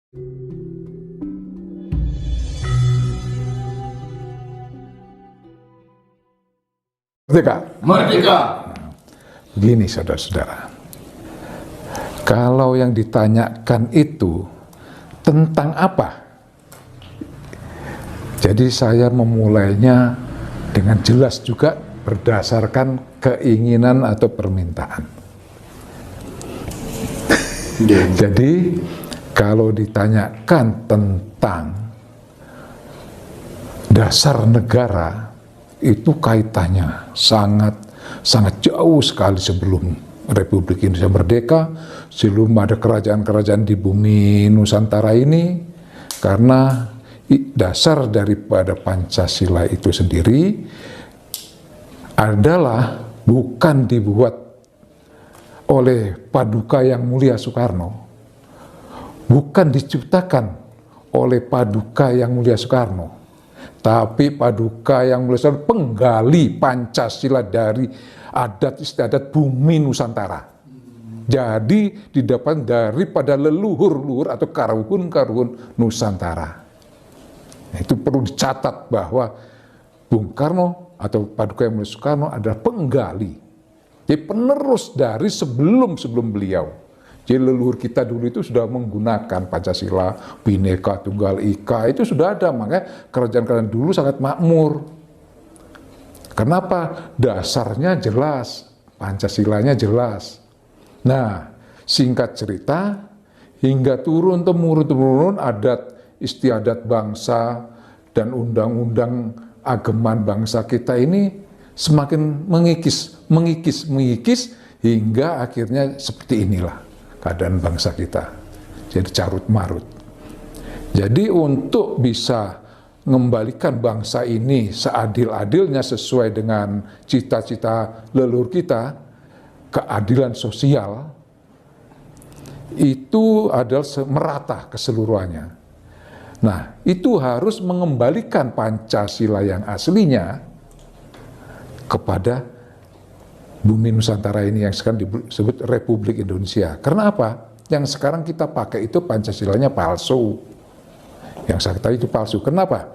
Merdeka. Merdeka. Begini saudara-saudara, kalau yang ditanyakan itu tentang apa? Jadi saya memulainya dengan jelas juga berdasarkan keinginan atau permintaan. Jadi kalau ditanyakan tentang dasar negara, itu kaitannya sangat jauh sekali sebelum Republik Indonesia merdeka, sebelum ada kerajaan-kerajaan di bumi Nusantara ini, karena dasar daripada Pancasila itu sendiri adalah bukan dibuat oleh Paduka Yang Mulia Soekarno, bukan diciptakan oleh Paduka Yang Mulia Soekarno, tapi Paduka Yang Mulia Soekarno penggali Pancasila dari adat istiadat bumi Nusantara. Jadi didapat daripada leluhur-leluhur atau karhun-karhun Nusantara. Itu perlu dicatat bahwa Bung Karno atau Paduka Yang Mulia Soekarno adalah penggali. Jadi penerus dari sebelum beliau. Jadi leluhur kita dulu itu sudah menggunakan Pancasila, Bhinneka Tunggal Ika, itu sudah ada, makanya kerajaan-kerajaan dulu sangat makmur. Kenapa? Dasarnya jelas, Pancasilanya jelas. Nah, singkat cerita, hingga turun-temurun adat istiadat bangsa dan undang-undang ageman bangsa kita ini semakin mengikis hingga akhirnya seperti inilah keadaan bangsa kita, jadi carut marut. Jadi untuk bisa mengembalikan bangsa ini seadil-adilnya sesuai dengan cita-cita leluhur kita, keadilan sosial itu adalah merata keseluruhannya. Nah, itu harus mengembalikan Pancasila yang aslinya kepada bumi Nusantara ini yang sekarang disebut Republik Indonesia. Karena apa? Yang sekarang kita pakai itu Pancasilanya palsu. Yang saya katakan itu palsu. Kenapa?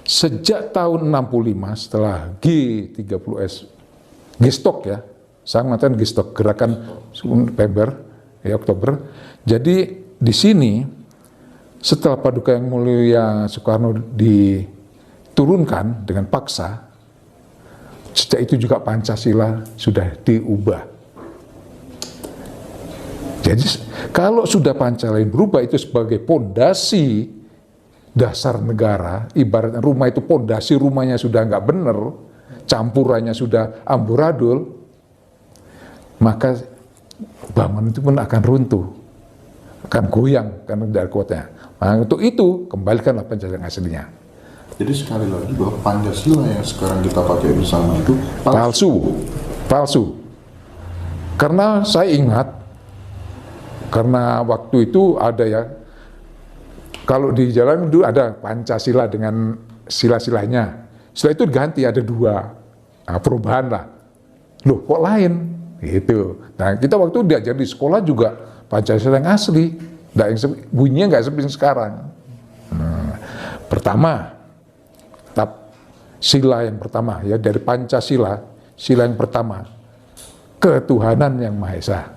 Sejak tahun 65 setelah G30S, G-Stok ya, saya mengatakan G-Stok, gerakan November, Oktober. Jadi di sini setelah Paduka Yang Mulia Soekarno diturunkan dengan paksa, sejak itu juga Pancasila sudah diubah. Jadi kalau sudah Pancasila berubah itu sebagai pondasi dasar negara, ibaratnya rumah itu pondasi rumahnya sudah nggak benar, campurannya sudah amburadul, maka bangunan itu pun akan runtuh, akan goyang karena dari kuatnya. Nah, untuk itu kembalikanlah Pancasila yang aslinya. Jadi sekali lagi bahwa Pancasila yang sekarang kita pakai bersama itu palsu. Karena saya ingat, karena waktu itu ada ya, kalau di jalan dulu ada Pancasila dengan sila-silanya. Setelah itu diganti ada 2, nah, perubahan lah. Loh kok lain? Gitu. Nah kita waktu diajar di sekolah juga Pancasila yang asli, bunyinya nggak seperti sekarang. Nah, pertama, sila yang pertama ya dari Pancasila, sila yang pertama, ketuhanan yang Maha Esa,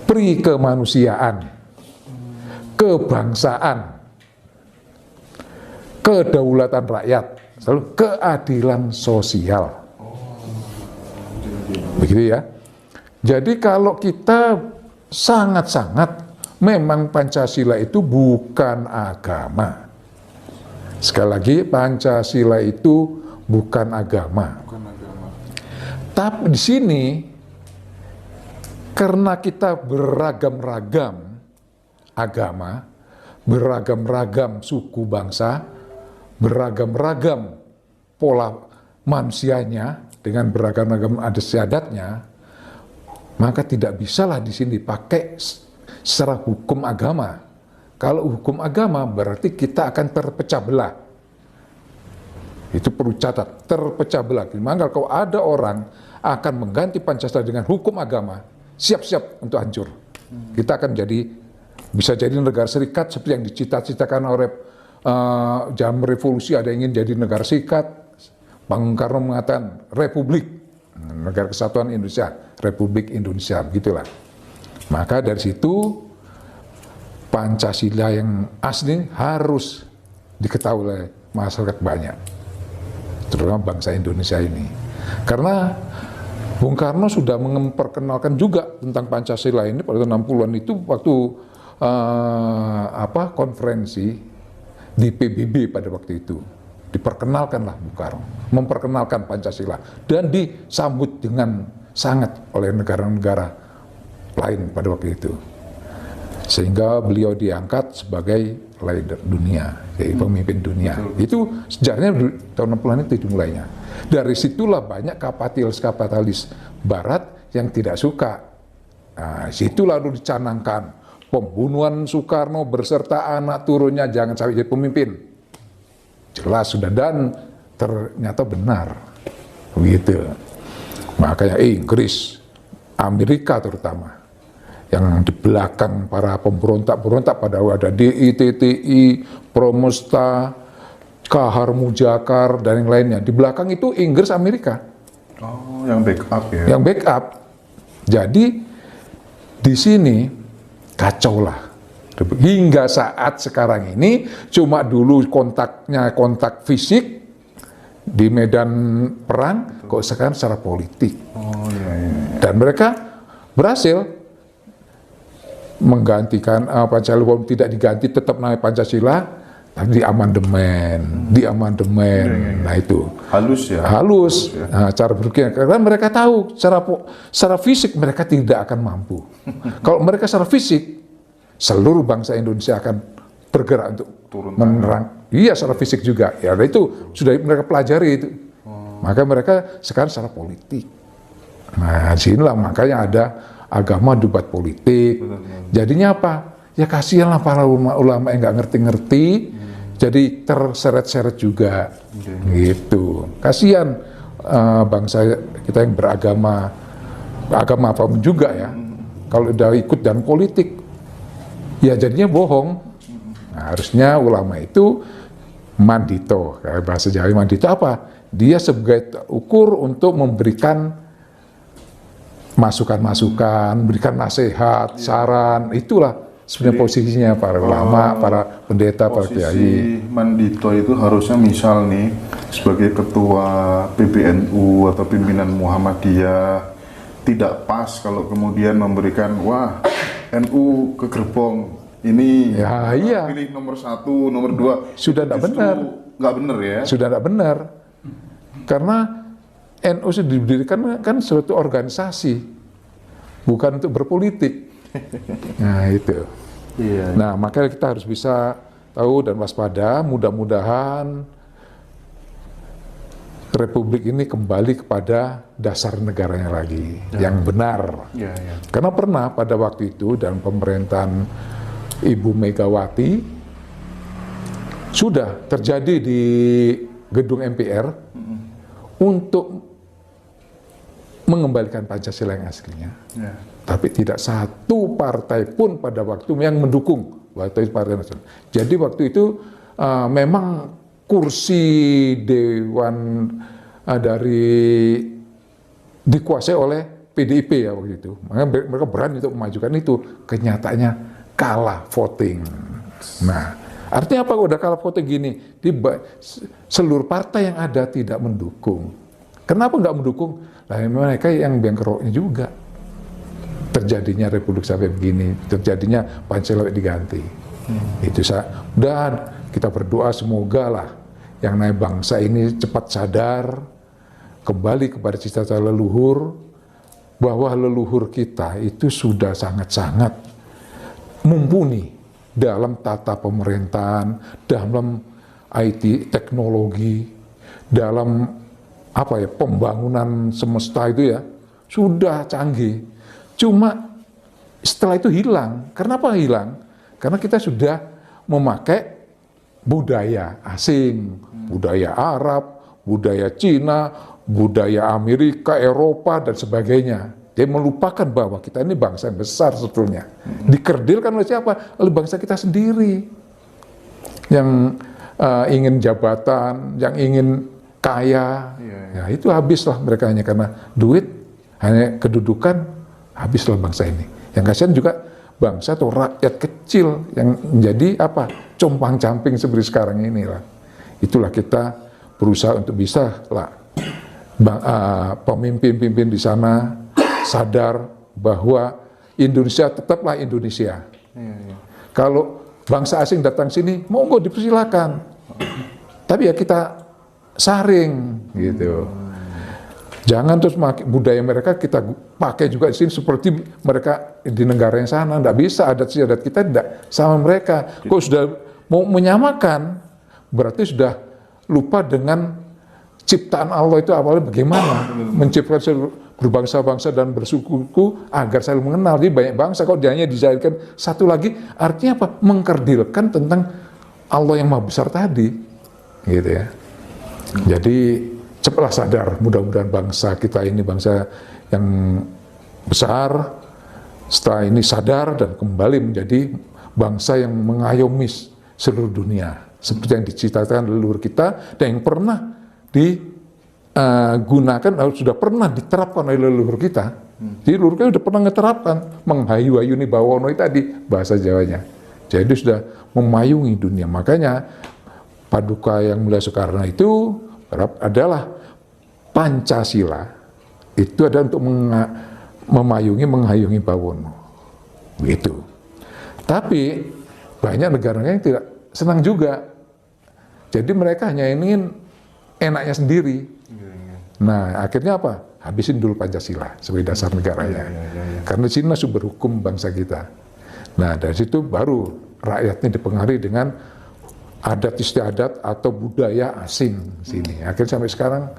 prikemanusiaan, kebangsaan, kedaulatan rakyat, selalu keadilan sosial. Begitu ya. Jadi kalau kita sangat-sangat memang Pancasila itu bukan agama. Sekali lagi, Pancasila itu bukan agama. Tapi di sini, karena kita beragam-ragam agama, beragam-ragam suku bangsa, beragam-ragam pola manusianya dengan beragam-ragam adat istiadatnya, maka tidak bisalah di sini dipakai secara hukum agama. Kalau hukum agama berarti kita akan terpecah belah. Itu perlu catat, terpecah belah. Maka kalau ada orang akan mengganti Pancasila dengan hukum agama, siap-siap untuk hancur. Kita akan jadi Bisa jadi negara serikat seperti yang dicita-citakan oleh zaman revolusi, ada yang ingin jadi negara serikat. Bung Karno mengatakan republik, negara kesatuan Indonesia, Republik Indonesia, begitulah. Maka dari situ Pancasila yang asli harus diketahui oleh masyarakat banyak, terutama bangsa Indonesia ini. Karena Bung Karno sudah memperkenalkan juga tentang Pancasila ini pada tahun 60-an itu waktu konferensi di PBB pada waktu itu. Diperkenalkanlah Bung Karno, memperkenalkan Pancasila dan disambut dengan sangat oleh negara-negara lain pada waktu itu. Sehingga beliau diangkat sebagai leader dunia, jadi pemimpin dunia. Itu sejarahnya tahun 60-an itu dimulainya. Dari situlah banyak kapitalis Barat yang tidak suka. Nah, situ lalu dicanangkan pembunuhan Soekarno beserta anak turunnya jangan sampai jadi pemimpin. Jelas sudah, dan ternyata benar. Begitu. Makanya Inggris, Amerika terutama, yang di belakang para pemberontak-berontak pada ada DITTI, Promosta, Kahar Mujakar, dan yang lainnya. Di belakang itu Inggris, Amerika. Oh, yang backup ya? Yang backup. Jadi di sini kacau lah. Hingga saat sekarang ini cuma dulu kontak fisik di medan perang, kok sekarang secara politik. Oh, iya. Dan mereka berhasil menggantikan Pancasila, walaupun tidak diganti tetap namanya Pancasila, tapi di amandemen. Nah itu Halus ya? halus. Nah, cara berpikir, karena mereka tahu secara fisik mereka tidak akan mampu. Kalau mereka secara fisik, seluruh bangsa Indonesia akan bergerak untuk menyerang. Iya, secara fisik juga. Ya, itu sudah mereka pelajari itu. Maka mereka sekarang secara politik. Nah, disinilah makanya ada agama debat politik. Jadinya apa? Ya kasihanlah para ulama yang nggak ngerti-ngerti, jadi terseret-seret juga. Gitu. Kasihan bangsa kita yang beragama apapun juga ya. Kalau udah ikut dan politik, ya jadinya bohong. Nah, harusnya ulama itu mandito, bahasa Jawa mandito apa? Dia sebagai ukur untuk memberikan masukan-masukan, memberikan nasihat, saran, itulah sebenarnya posisinya para ulama, para pendeta, para kiai. Posisi mandito itu harusnya misal nih sebagai ketua PBNU atau pimpinan Muhammadiyah tidak pas kalau kemudian memberikan wah NU ke gerbong ini Ya, iya. pilih nomor 1, nomor 2 Sudah tidak benar. Nggak benar ya? Sudah tidak benar. Karena NU sudah didirikan kan suatu organisasi, bukan untuk berpolitik. Nah itu. Iya. Nah makanya kita harus bisa tahu dan waspada. Mudah-mudahan Republik ini kembali kepada dasar negaranya lagi yang benar. Ya. Karena pernah pada waktu itu dalam pemerintahan Ibu Megawati sudah terjadi di gedung MPR untuk mengembalikan Pancasila yang aslinya. Ya. Tapi tidak satu partai pun pada waktu yang mendukung waktu itu Partai Nasional. Jadi waktu itu memang kursi dewan dikuasai oleh PDIP ya waktu itu. Makanya mereka berani untuk memajukan itu. Kenyataannya kalah voting. Nah, artinya apa? Udah kalah voting gini, seluruh partai yang ada tidak mendukung. Kenapa nggak mendukung? Nah, mereka yang biang keroknya juga. Terjadinya Republik sampai begini, terjadinya Pancasila diganti. Itu dan kita berdoa semoga lah yang namanya bangsa ini cepat sadar, kembali kepada cita-cita leluhur, bahwa leluhur kita itu sudah sangat-sangat mumpuni dalam tata pemerintahan, dalam IT, teknologi, dalam pembangunan semesta itu ya, sudah canggih. Cuma setelah itu hilang. Kenapa hilang? Karena kita sudah memakai budaya asing, budaya Arab, budaya Cina, budaya Amerika, Eropa, dan sebagainya. Dia melupakan bahwa kita ini bangsa yang besar sebetulnya. Dikerdilkan oleh siapa? Oleh bangsa kita sendiri. Yang ingin jabatan, yang ingin kaya, ya itu habislah mereka hanya karena duit, hanya kedudukan, habislah bangsa ini. Yang kasihan juga bangsa atau rakyat kecil yang menjadi apa? Compang-camping seperti sekarang ini lah. Itulah kita berusaha untuk bisa lah pemimpin-pemimpin di sana sadar bahwa Indonesia tetaplah Indonesia. Kalau bangsa asing datang sini, monggo dipersilakan. Tapi ya kita saring gitu. Jangan terus budaya mereka kita pakai juga di sini seperti mereka di negara yang sana. Nggak bisa, adat istiadat kita tidak sama mereka. Kok sudah mau menyamakan, berarti sudah lupa dengan ciptaan Allah itu awalnya bagaimana. Menciptakan berbangsa-bangsa dan bersuku agar saling mengenal. Jadi banyak bangsa, kalau dia hanya dijadikan satu lagi, artinya apa? Mengkerdilkan tentang Allah yang maha besar tadi. Gitu ya. Jadi cepatlah sadar, mudah-mudahan bangsa kita ini bangsa yang besar, setelah ini sadar dan kembali menjadi bangsa yang mengayomi seluruh dunia, seperti yang diciptakan leluhur kita dan yang pernah digunakan, sudah pernah diterapkan oleh leluhur kita. Jadi leluhur kita sudah pernah menerapkan, menghayu-hayuni bawono tadi bahasa Jawanya. Jadi sudah memayungi dunia. Makanya Paduka Yang Mulia Soekarno itu adalah Pancasila, itu adalah untuk menghayungi bawono. Begitu. Tapi banyak negara yang tidak senang juga. Jadi mereka hanya ingin enaknya sendiri. Nah, akhirnya apa? Habisin dulu Pancasila sebagai dasar negaranya. Karena Cina sumber hukum bangsa kita. Nah, dari situ baru rakyatnya dipengaruhi dengan adat istiadat atau budaya asing sini. Akhirnya sampai sekarang,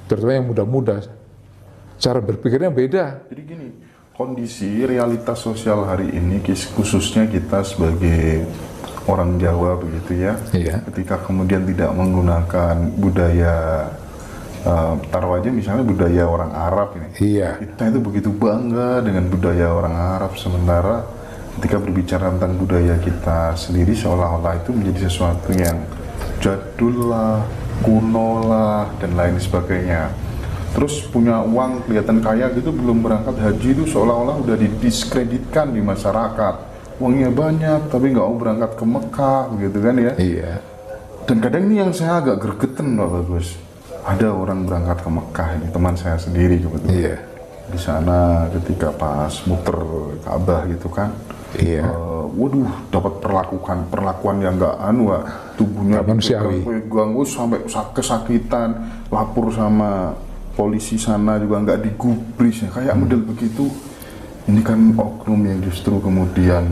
terutama yang muda-muda, cara berpikirnya beda. Jadi gini, kondisi realitas sosial hari ini, khususnya kita sebagai orang Jawa begitu ya, ketika kemudian tidak menggunakan budaya, taruh aja misalnya budaya orang Arab ini, kita itu begitu bangga dengan budaya orang Arab, sementara ketika berbicara tentang budaya kita sendiri seolah-olah itu menjadi sesuatu yang jadul lah, kuno lah, dan lain sebagainya. Terus punya uang, kelihatan kaya gitu, belum berangkat haji itu seolah-olah udah didiskreditkan di masyarakat. Uangnya banyak, tapi nggak mau berangkat ke Mekah, begitu kan ya? Iya. Dan kadang ini yang saya agak gergeten, Pak Bagus. Ada orang berangkat ke Mekah, ini teman saya sendiri kebetulan. Iya. Di sana ketika pas muter Ka'bah gitu kan. Iya. Waduh, dapat perlakuan yang nggak tubuhnya ganggu sampai kesakitan, lapor sama polisi sana juga nggak digubris ya, kayak model begitu. Ini kan oknum yang justru kemudian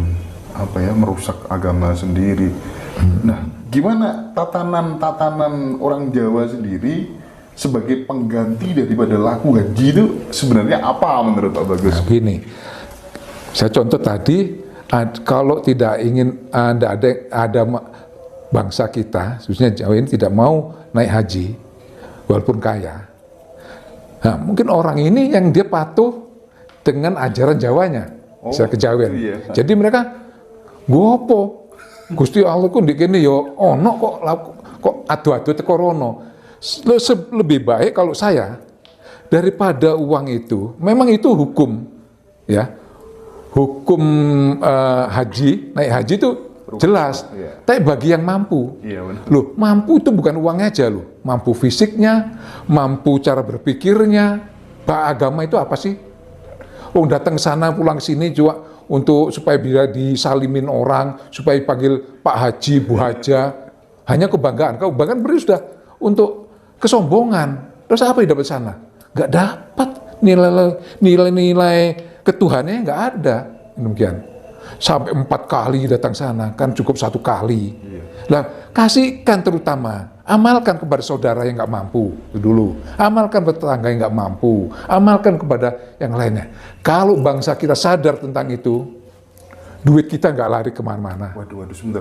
apa ya, merusak agama sendiri. Nah, gimana tatanan orang Jawa sendiri sebagai pengganti daripada laku haji itu sebenarnya apa menurut Pak Bagus? Nah, gini, saya contoh tadi, kalau tidak ingin ada bangsa kita, khususnya Jawa ini tidak mau naik haji, walaupun kaya. Nah, mungkin orang ini yang dia patuh dengan ajaran Jawanya, saya kejawen. Iya. Jadi mereka, gopo, Gusti Allah ku ndikene yo ono kok adu-adu teko rono. Lebih baik kalau saya daripada uang itu, memang itu hukum, ya. Hukum haji, naik haji itu jelas. Tapi bagi yang mampu, loh, mampu itu bukan uangnya aja loh, mampu fisiknya, mampu cara berpikirnya. Agama itu apa sih? Oh, datang sana pulang sini juga untuk supaya bisa disalimin orang, supaya panggil Pak Haji, Bu Haja, hanya kebanggaan. Kebanggaan berarti sudah untuk kesombongan. Terus apa yang dapat sana? Nggak dapat nilai-nilai ketuhanannya, nggak ada. Demikian. Sampai 4 kali datang sana, kan cukup 1 kali. Nah, kasihkan terutama, amalkan kepada saudara yang nggak mampu dulu, amalkan kepada tetangga yang nggak mampu, amalkan kepada yang lainnya. Kalau bangsa kita sadar tentang itu, duit kita nggak lari kemana-mana. Waduh, sebentar.